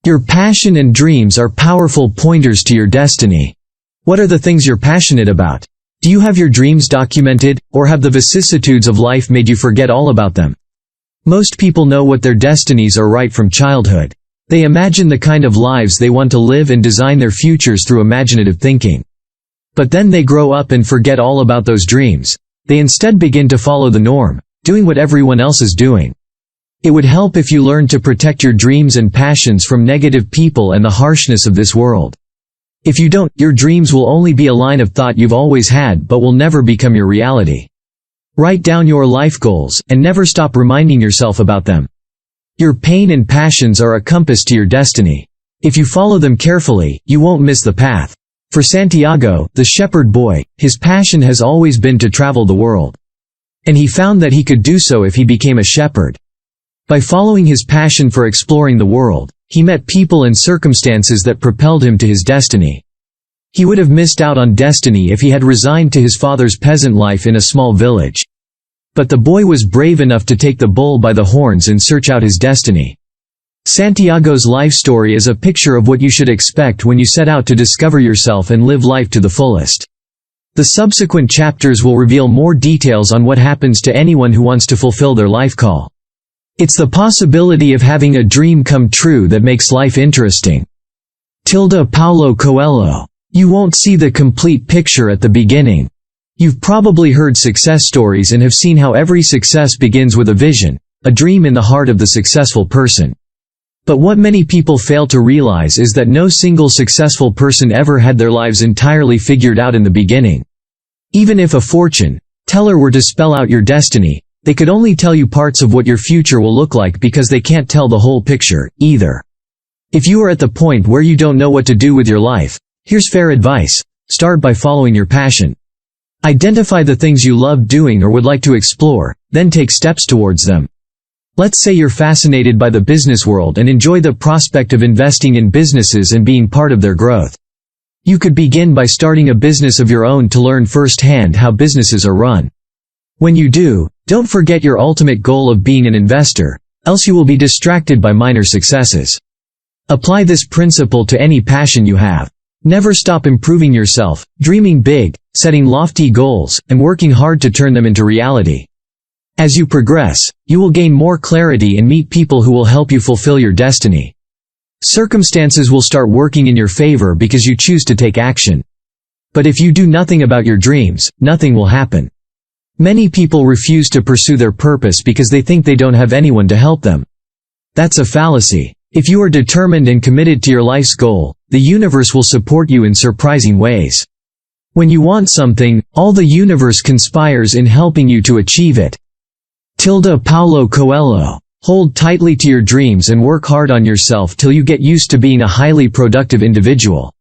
Your passion and dreams are powerful pointers to your destiny. What are the things you're passionate about? Do you have your dreams documented, or have the vicissitudes of life made you forget all about them? Most people know what their destinies are right from childhood. They imagine the kind of lives they want to live and design their futures through imaginative thinking. But then they grow up and forget all about those dreams. They instead begin to follow the norm, doing what everyone else is doing. It would help if you learned to protect your dreams and passions from negative people and the harshness of this world. If you don't, your dreams will only be a line of thought you've always had but will never become your reality. Write down your life goals, and never stop reminding yourself about them. Your pain and passions are a compass to your destiny. If you follow them carefully, you won't miss the path. For Santiago, the shepherd boy, his passion has always been to travel the world. And he found that he could do so if he became a shepherd. By following his passion for exploring the world, he met people and circumstances that propelled him to his destiny. He would have missed out on destiny if he had resigned to his father's peasant life in a small village. But the boy was brave enough to take the bull by the horns and search out his destiny. Santiago's life story is a picture of what you should expect when you set out to discover yourself and live life to the fullest. The subsequent chapters will reveal more details on what happens to anyone who wants to fulfill their life call. It's the possibility of having a dream come true that makes life interesting. Paulo Coelho. You won't see the complete picture at the beginning. You've probably heard success stories and have seen how every success begins with a vision, a dream in the heart of the successful person. But what many people fail to realize is that no single successful person ever had their lives entirely figured out in the beginning. Even if a fortune teller were to spell out your destiny, they could only tell you parts of what your future will look like because they can't tell the whole picture, either. If you are at the point where you don't know what to do with your life, here's fair advice: start by following your passion. Identify the things you love doing or would like to explore, then take steps towards them. Let's say you're fascinated by the business world and enjoy the prospect of investing in businesses and being part of their growth. You could begin by starting a business of your own to learn firsthand how businesses are run. When you do, don't forget your ultimate goal of being an investor, else you will be distracted by minor successes. Apply this principle to any passion you have. Never stop improving yourself, dreaming big, setting lofty goals, and working hard to turn them into reality. As you progress, you will gain more clarity and meet people who will help you fulfill your destiny. Circumstances will start working in your favor because you choose to take action. But if you do nothing about your dreams, nothing will happen. Many people refuse to pursue their purpose because they think they don't have anyone to help them. That's a fallacy. If you are determined and committed to your life's goal, the universe will support you in surprising ways. When you want something, all the universe conspires in helping you to achieve it. Paulo Coelho. Hold tightly to your dreams and work hard on yourself till you get used to being a highly productive individual.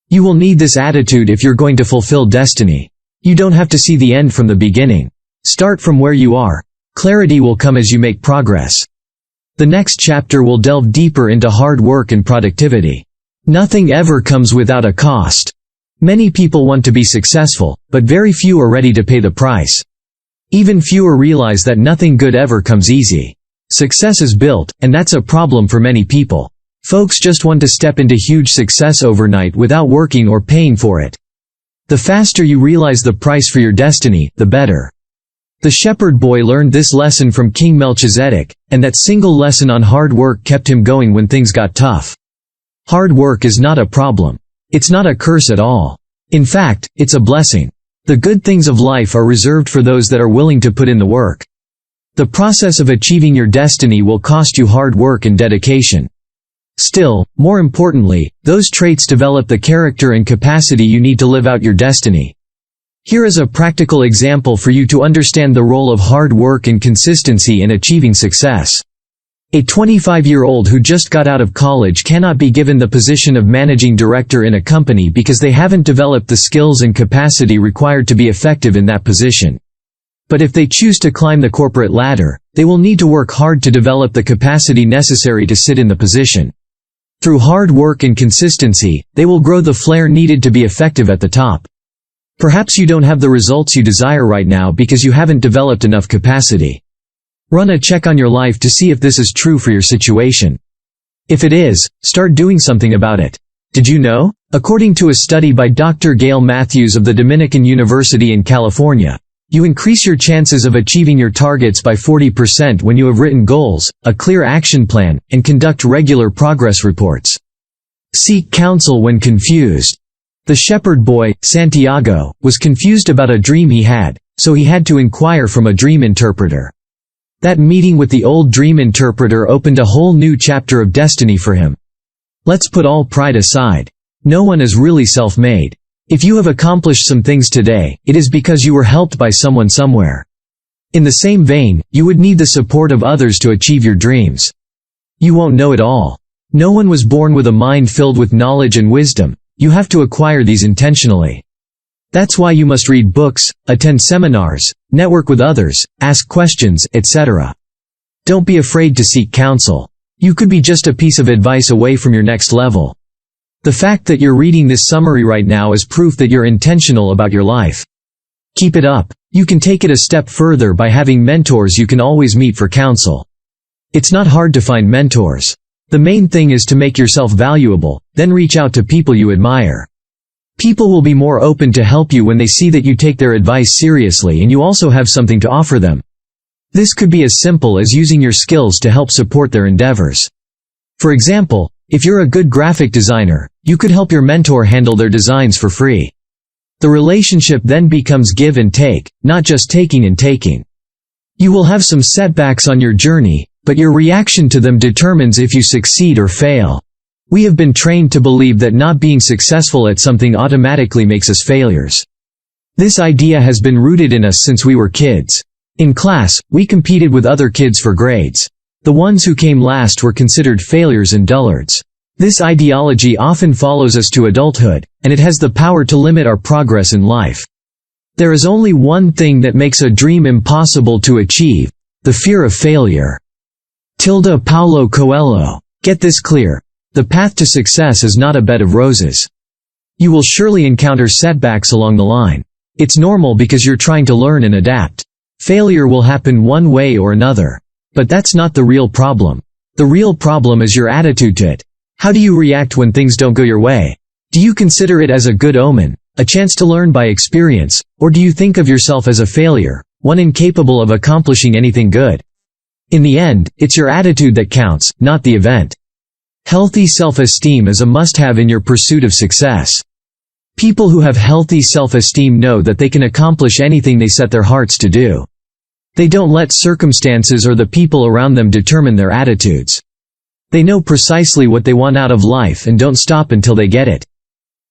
You will need this attitude if you're going to fulfill destiny. You don't have to see the end from the beginning. Start from where you are. Clarity will come as you make progress. The next chapter will delve deeper into hard work and productivity. Nothing ever comes without a cost. Many people want to be successful, but very few are ready to pay the price. Even fewer realize that nothing good ever comes easy. Success is built, and that's a problem for many people. Folks just want to step into huge success overnight without working or paying for it. The faster you realize the price for your destiny, the better. The shepherd boy learned this lesson from King Melchizedek, and that single lesson on hard work kept him going when things got tough. Hard work is not a problem. It's not a curse at all. In fact, it's a blessing. The good things of life are reserved for those that are willing to put in the work. The process of achieving your destiny will cost you hard work and dedication. Still, more importantly, those traits develop the character and capacity you need to live out your destiny. Here is a practical example for you to understand the role of hard work and consistency in achieving success. A 25-year-old who just got out of college cannot be given the position of managing director in a company because they haven't developed the skills and capacity required to be effective in that position. But if they choose to climb the corporate ladder, they will need to work hard to develop the capacity necessary to sit in the position. Through hard work and consistency, they will grow the flair needed to be effective at the top. Perhaps you don't have the results you desire right now because you haven't developed enough capacity. Run a check on your life to see if this is true for your situation. If it is, start doing something about it. Did you know? According to a study by Dr. Gail Matthews of the Dominican University in California, you increase your chances of achieving your targets by 40% when you have written goals, a clear action plan, and conduct regular progress reports. Seek counsel when confused. The shepherd boy, Santiago, was confused about a dream he had, so he had to inquire from a dream interpreter. That meeting with the old dream interpreter opened a whole new chapter of destiny for him. Let's put all pride aside. No one is really self-made. If you have accomplished some things today, it is because you were helped by someone somewhere. In the same vein, you would need the support of others to achieve your dreams. You won't know it all. No one was born with a mind filled with knowledge and wisdom. You have to acquire these intentionally. That's why you must read books, attend seminars, network with others, ask questions, etc. Don't be afraid to seek counsel. You could be just a piece of advice away from your next level. The fact that you're reading this summary right now is proof that you're intentional about your life. Keep it up. You can take it a step further by having mentors you can always meet for counsel. It's not hard to find mentors. The main thing is to make yourself valuable, then reach out to people you admire. People will be more open to help you when they see that you take their advice seriously and you also have something to offer them. This could be as simple as using your skills to help support their endeavors. For example, if you're a good graphic designer, you could help your mentor handle their designs for free. The relationship then becomes give and take, not just taking and taking. You will have some setbacks on your journey, but your reaction to them determines if you succeed or fail. We have been trained to believe that not being successful at something automatically makes us failures. This idea has been rooted in us since we were kids. In class, we competed with other kids for grades. The ones who came last were considered failures and dullards. This ideology often follows us to adulthood, and it has the power to limit our progress in life. There is only one thing that makes a dream impossible to achieve: the fear of failure. Paulo Coelho. Get this clear. The path to success is not a bed of roses. You will surely encounter setbacks along the line. It's normal because you're trying to learn and adapt. Failure will happen one way or another. But that's not the real problem. The real problem is your attitude to it. How do you react when things don't go your way? Do you consider it as a good omen, a chance to learn by experience, or do you think of yourself as a failure, one incapable of accomplishing anything good? In the end, it's your attitude that counts, not the event. Healthy self-esteem is a must-have in your pursuit of success. People who have healthy self-esteem know that they can accomplish anything they set their hearts to do. They don't let circumstances or the people around them determine their attitudes. They know precisely what they want out of life and don't stop until they get it.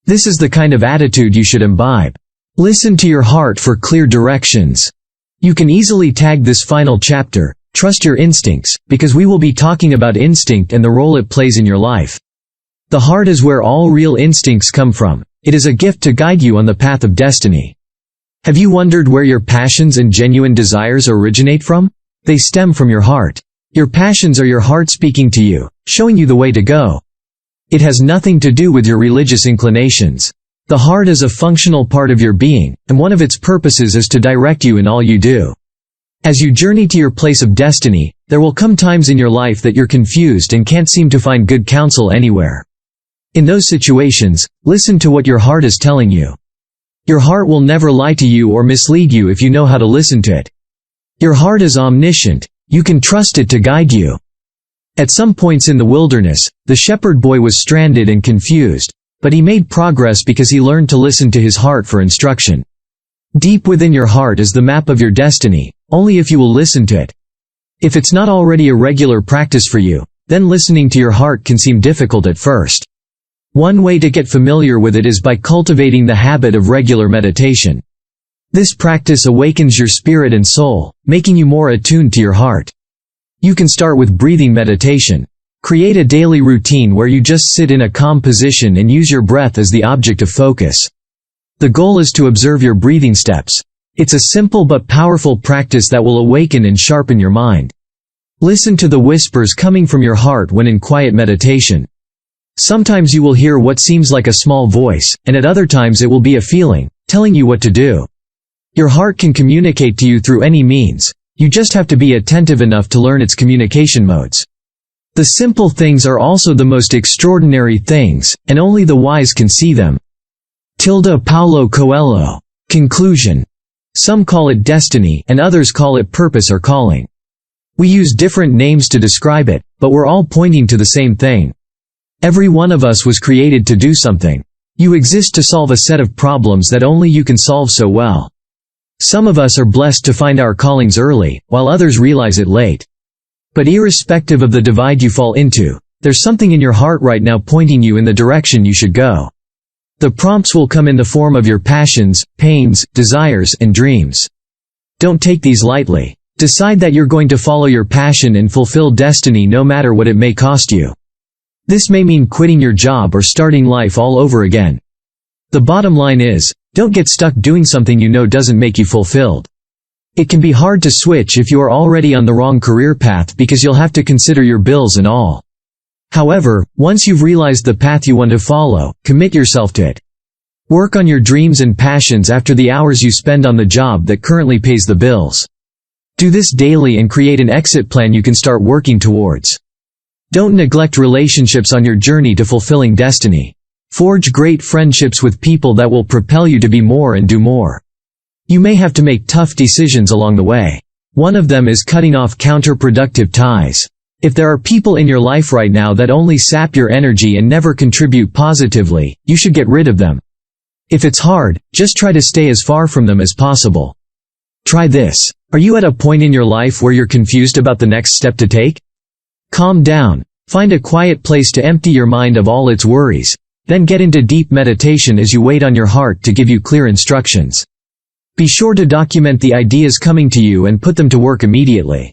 This is the kind of attitude you should imbibe. Listen to your heart for clear directions. You can easily tag this final chapter, "Trust Your Instincts," because we will be talking about instinct and the role it plays in your life. The heart is where all real instincts come from. It is a gift to guide you on the path of destiny. Have you wondered where your passions and genuine desires originate from? They stem from your heart. Your passions are your heart speaking to you, showing you the way to go. It has nothing to do with your religious inclinations. The heart is a functional part of your being, and one of its purposes is to direct you in all you do. As you journey to your place of destiny, there will come times in your life that you're confused and can't seem to find good counsel anywhere. In those situations, listen to what your heart is telling you. Your heart will never lie to you or mislead you if you know how to listen to it. Your heart is omniscient. You can trust it to guide you. At some points in the wilderness, the shepherd boy was stranded and confused, but he made progress because he learned to listen to his heart for instruction. Deep within your heart is the map of your destiny, only if you will listen to it. If it's not already a regular practice for you, then listening to your heart can seem difficult at first. One way to get familiar with it is by cultivating the habit of regular meditation. This practice awakens your spirit and soul, making you more attuned to your heart. You can start with breathing meditation. Create a daily routine where you just sit in a calm position and use your breath as the object of focus. The goal is to observe your breathing steps. It's a simple but powerful practice that will awaken and sharpen your mind. Listen to the whispers coming from your heart when in quiet meditation. Sometimes you will hear what seems like a small voice, and at other times it will be a feeling, telling you what to do. Your heart can communicate to you through any means. You just have to be attentive enough to learn its communication modes. The simple things are also the most extraordinary things, and only the wise can see them. Paulo Coelho. Conclusion. Some call it destiny, and others call it purpose or calling. We use different names to describe it, but we're all pointing to the same thing. Every one of us was created to do something. You exist to solve a set of problems that only you can solve so well. Some of us are blessed to find our callings early, while others realize it late. But irrespective of the divide you fall into, there's something in your heart right now pointing you in the direction you should go. The prompts will come in the form of your passions, pains, desires, and dreams. Don't take these lightly. Decide that you're going to follow your passion and fulfill destiny no matter what it may cost you. This may mean quitting your job or starting life all over again. The bottom line is, don't get stuck doing something you know doesn't make you fulfilled. It can be hard to switch if you are already on the wrong career path because you'll have to consider your bills and all. However, once you've realized the path you want to follow, commit yourself to it. Work on your dreams and passions after the hours you spend on the job that currently pays the bills. Do this daily and create an exit plan you can start working towards. Don't neglect relationships on your journey to fulfilling destiny. Forge great friendships with people that will propel you to be more and do more. You may have to make tough decisions along the way. One of them is cutting off counterproductive ties. If there are people in your life right now that only sap your energy and never contribute positively, you should get rid of them. If it's hard, just try to stay as far from them as possible. Try this. Are you at a point in your life where you're confused about the next step to take? Calm down. Find a quiet place to empty your mind of all its worries. Then get into deep meditation as you wait on your heart to give you clear instructions. Be sure to document the ideas coming to you and put them to work immediately.